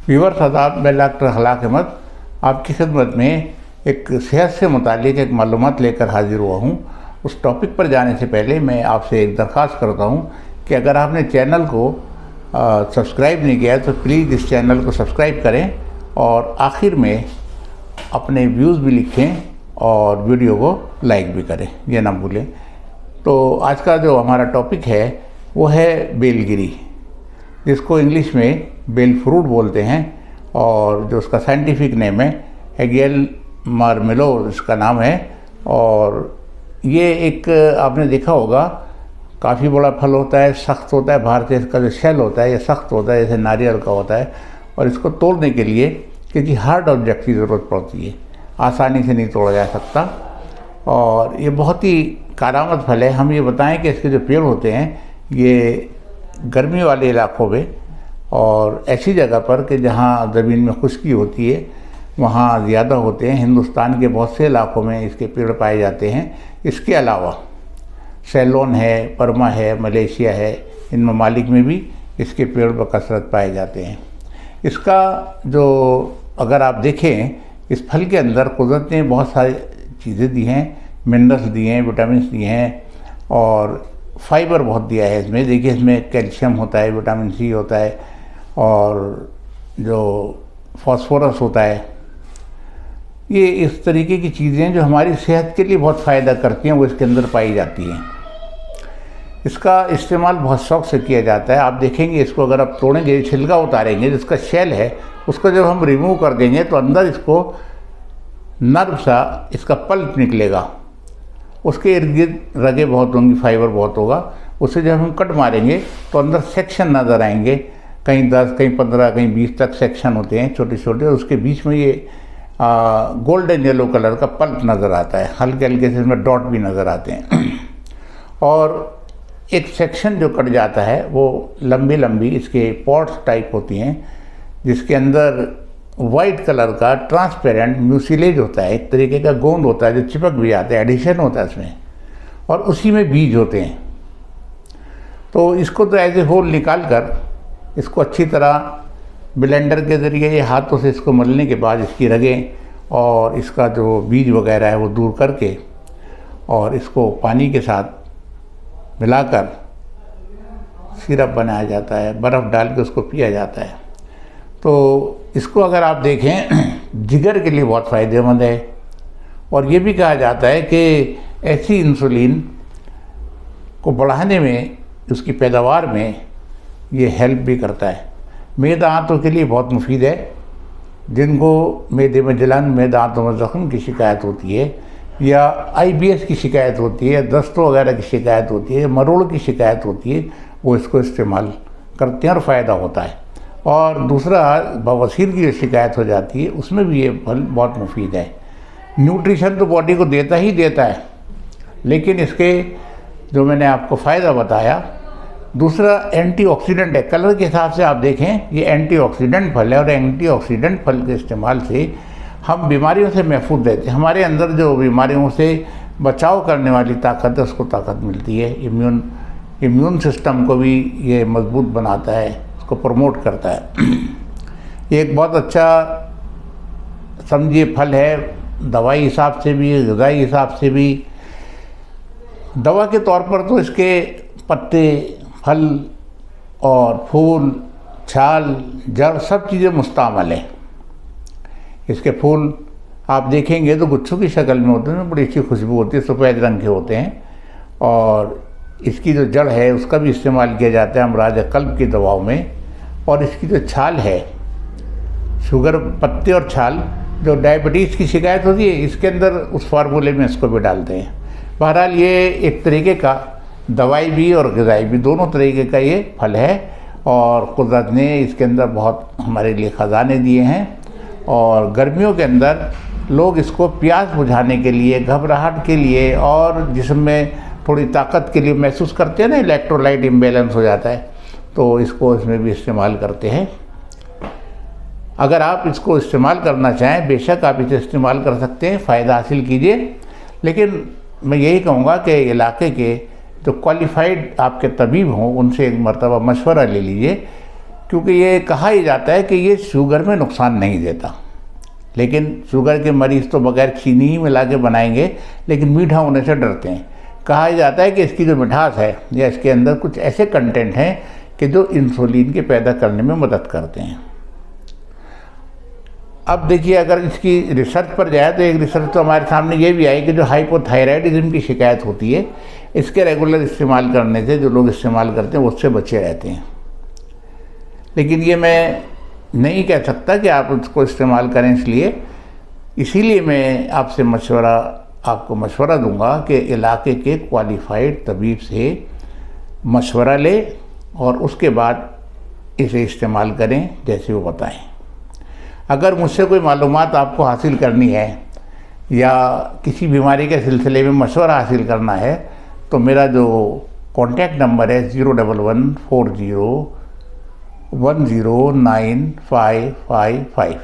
Viewers आदाब, मैं doctor हलाक अहमद आपकी खिदमत में एक सेहत से मुतालिक एक मालूमात लेकर हाजिर हुआ हूँ। उस टॉपिक पर जाने से पहले मैं आपसे एक दरख्वास्त करता हूँ कि अगर आपने चैनल को सब्सक्राइब नहीं किया है तो प्लीज़ इस चैनल को सब्सक्राइब करें और आखिर में अपने व्यूज़ भी लिखें और वीडियो को लाइक भी करें, ये ना भूलें। तो आज का जो हमारा टॉपिक है वो है बेलगिरी, जिसको इंग्लिश में बेल फ्रूट बोलते हैं और जो उसका साइंटिफिक नेम है एगियल मार्मेलो इसका नाम है। और ये एक आपने देखा होगा काफ़ी बड़ा फल होता है, सख्त होता है, बाहर से इसका जो शेल होता है ये सख्त होता है जैसे नारियल का होता है, और इसको तोड़ने के लिए किसी हार्ड ऑब्जेक्ट की ज़रूरत पड़ती है, आसानी से नहीं तोड़ा जा सकता। और ये बहुत ही कारामद फल है। हम ये बताएं कि इसके जो पेड़ होते हैं ये गर्मी वाले इलाकों में और ऐसी जगह पर कि जहाँ ज़मीन में खुश्की होती है वहाँ ज़्यादा होते हैं। हिंदुस्तान के बहुत से इलाकों में इसके पेड़ पाए जाते हैं। इसके अलावा सेलोन है, परमा है, मलेशिया है, इन ममालिक में भी इसके पेड़ बकसरत पाए जाते हैं। इसका जो अगर आप देखें, इस फल के अंदर कुदरत ने बहुत सारी चीज़ें दी हैं, मिनरल्स दिए हैं, विटामिन दिए हैं और फाइबर बहुत दिया है इसमें। देखिए इसमें कैल्शियम होता है, विटामिन सी होता है और जो फास्फोरस होता है। ये इस तरीके की चीज़ें जो हमारी सेहत के लिए बहुत फ़ायदा करती हैं वो इसके अंदर पाई जाती हैं। इसका इस्तेमाल बहुत शौक़ से किया जाता है। आप देखेंगे इसको अगर आप तोड़ेंगे, छिलका उतारेंगे, जिसका शेल है उसको जब हम रिमूव कर देंगे तो अंदर इसको नर्व सा इसका पल्प निकलेगा, उसके इर्द गिर्द रगें बहुत होंगी, फाइबर बहुत होगा। उसे जब हम कट मारेंगे तो अंदर सेक्शन नज़र आएंगे, कहीं 10, कहीं 15, कहीं 20 तक सेक्शन होते हैं छोटे छोटे, और उसके बीच में ये गोल्डन येलो कलर का पल्प नज़र आता है, हल्के हल्के से इसमें डॉट भी नज़र आते हैं। और एक सेक्शन जो कट जाता है वो लंबी लंबी इसके पॉट्स टाइप होती हैं, जिसके अंदर वाइट कलर का ट्रांसपेरेंट म्यूसिलेज होता है, एक तरीके का गोंद होता है जो चिपक भी आता है, एडिशन होता है इसमें, और उसी में बीज होते हैं। तो इसको तो एज ए होल निकाल कर इसको अच्छी तरह ब्लेंडर के ज़रिए ये हाथों से इसको मलने के बाद इसकी रगें और इसका जो बीज वगैरह है वो दूर करके और इसको पानी के साथ मिलाकर सिरप बनाया जाता है, बर्फ़ डाल के उसको पिया जाता है। तो इसको अगर आप देखें जिगर के लिए बहुत फ़ायदेमंद है। और ये भी कहा जाता है कि ऐसी इंसुलिन को बढ़ाने में, उसकी पैदावार में ये हेल्प भी करता है। मैदा आंतों के लिए बहुत मुफीद है। जिनको मैदे में जलन, मैदा आंतों में ज़ख्म की शिकायत होती है, या IBS की शिकायत होती है, दस्तों वगैरह की शिकायत होती है, मरोड़ की शिकायत होती है, वो इसको इस्तेमाल करते हैं और फ़ायदा होता है। और दूसरा बवासीर की जो शिकायत हो जाती है उसमें भी ये फल बहुत मुफीद है। न्यूट्रिशन तो बॉडी को देता ही देता है, लेकिन इसके जो मैंने आपको फ़ायदा बताया, दूसरा एंटीऑक्सीडेंट है। कलर के हिसाब से आप देखें ये एंटीऑक्सीडेंट फल है और एंटीऑक्सीडेंट फल के इस्तेमाल से हम बीमारियों से महफूज रहते हैं। हमारे अंदर जो बीमारियों से बचाव करने वाली ताकत है उसको ताकत मिलती है। इम्यून सिस्टम को भी ये मजबूत बनाता है, उसको प्रमोट करता है। ये एक बहुत अच्छा समझिए फल है, दवाई हिसाब से भी, ग़िज़ाई हिसाब से भी। दवा के तौर पर तो इसके पत्ते, फल और फूल, छाल, जड़ सब चीज़ें मुस्तअमल हैं। इसके फूल आप देखेंगे तो गुच्छों की शक्ल में होते हैं, बड़ी अच्छी खुशबू होती है, सफ़ेद रंग के होते हैं। और इसकी जो जड़ है उसका भी इस्तेमाल किया जाता है अमराज क़ल्ब की दवाओं में। और इसकी जो छाल है, शुगर, पत्ते और छाल, जो डायबिटीज़ की शिकायत होती है, इसके अंदर उस फार्मूले में इसको भी डालते हैं। बहरहाल ये एक तरीके का दवाई भी और ग़िज़ाई भी, दोनों तरीके का ये फल है। और कुदरत ने इसके अंदर बहुत हमारे लिए ख़जाने दिए हैं। और गर्मियों के अंदर लोग इसको प्यास बुझाने के लिए, घबराहट के लिए और जिस्म में थोड़ी ताकत के लिए महसूस करते हैं ना, इलेक्ट्रोलाइट इम्बैलेंस हो जाता है, तो इसको इसमें भी इस्तेमाल करते हैं। अगर आप इसको इस्तेमाल करना चाहें, बेशक आप इसे इस्तेमाल कर सकते हैं, फ़ायदा हासिल कीजिए। लेकिन मैं यही कहूँगा कि इलाके के जो क्वालिफाइड आपके तबीब हों उनसे एक मरतबा मशवरा ले लीजिए क्योंकि ये कहा ही जाता है कि ये शुगर में नुकसान नहीं देता, लेकिन शुगर के मरीज़ तो बगैर चीनी ही मिला के बनाएंगे, लेकिन मीठा होने से डरते हैं। कहा जाता है कि इसकी जो मिठास है या इसके अंदर कुछ ऐसे कंटेंट हैं कि जो इंसुलिन के पैदा करने में मदद करते हैं। अब देखिए, अगर इसकी रिसर्च पर जाए तो एक रिसर्च तो हमारे सामने ये भी आई कि जो हाइपोथायराइडिज्म की शिकायत होती है, इसके रेगुलर इस्तेमाल करने से जो लोग इस्तेमाल करते हैं उससे बचे रहते हैं। लेकिन ये मैं नहीं कह सकता कि आप उसको इस्तेमाल करें, इसीलिए मैं आपको मशवरा दूंगा कि इलाके के क्वालिफाइड तबीब से मशवरा लें और उसके बाद इसे इस्तेमाल करें जैसे वो बताएं। अगर मुझसे कोई मालूमात आपको हासिल करनी है या किसी बीमारी के सिलसिले में मशवरा हासिल करना है तो मेरा जो कॉन्टैक्ट नंबर है 01140109555।